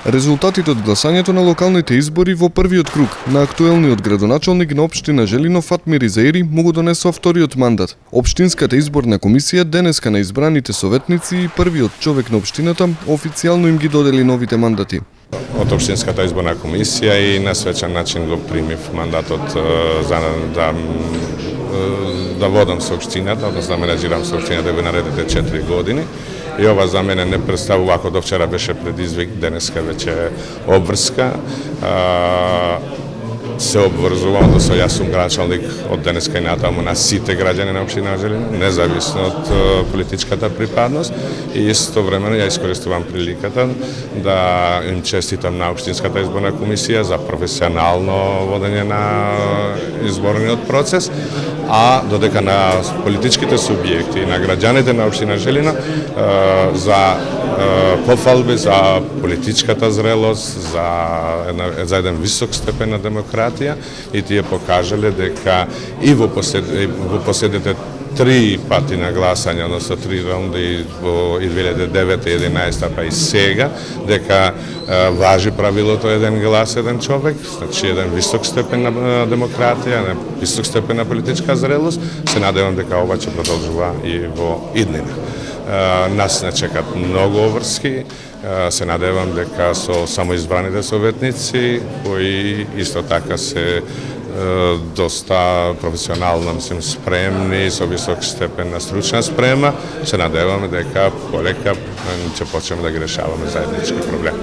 Резултатите од гласањето на локалните избори во првиот круг на актуелниот градоначалник на општина Желино Фатмир Изаири му го донесува вториот мандат. Општинската изборна комисија денеска на избраните советници и првиот човек на општината официјално им ги додели новите мандати. Од Општинската изборна комисија и на свечан начин го примив мандатот да водам со општината, односно да менеджирам со општината во наредните 4 години. И ова за мене не представува, ако до вчера беше предизвик, денеска веќе обврска. Се обврзувам, со јас сум градоначалник од денеска и натаму на сите граѓани на општина Желино, независно од политичката припадност, и истовремено ја искористувам приликата да им честитам на Општинската изборна комисија за професионално водење на изборниот процес, а додека на политичките субјекти и на граѓаните на општина Желино за пофалби за политичката зрелост, за еден висок степен на демократија, и тие покажале дека и во последните 3 пати на гласање, односно 3 раунди во 2009, 2011, па и сега, дека важи правилото еден глас, еден човек, значи еден висок степен на демократија, висок степен на политичка зрелост. Се надевам дека ова ќе продолжува и во иднина. Нас не чекат многу обврски. Се надевам дека со самоизбраните советници, кои исто така се доста професионално спремни, со висок степен на стручна спрема, се надеваме дека полека ќе почнеме да ги решаваме заеднички проблеми.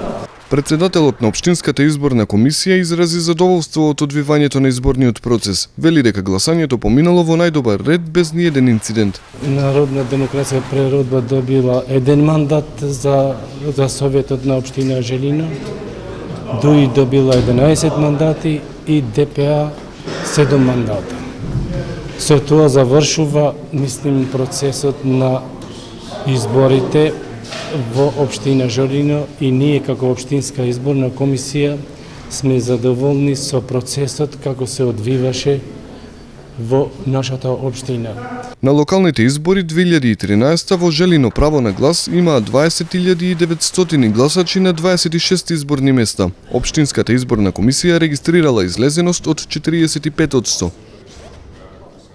Председателот на Општинската изборна комисија изрази задоволство од одвивањето на изборниот процес. Вели дека гласањето поминало во најдобар ред без ни еден инцидент. Народна демократска преродба добила еден мандат за Советот на општина Желино, ДУИ добила 11 мандати и ДПА 7 мандата. Со тоа завршува, мислим, процесот на изборите во општина Желино, и ние како Општинска изборна комисија сме задоволни со процесот како се одвиваше во нашата општина. На локалните избори 2013 во Желино право на глас имаа 20.900 гласачи на 26 изборни места. Општинската изборна комисија регистрирала излезеност од 45%.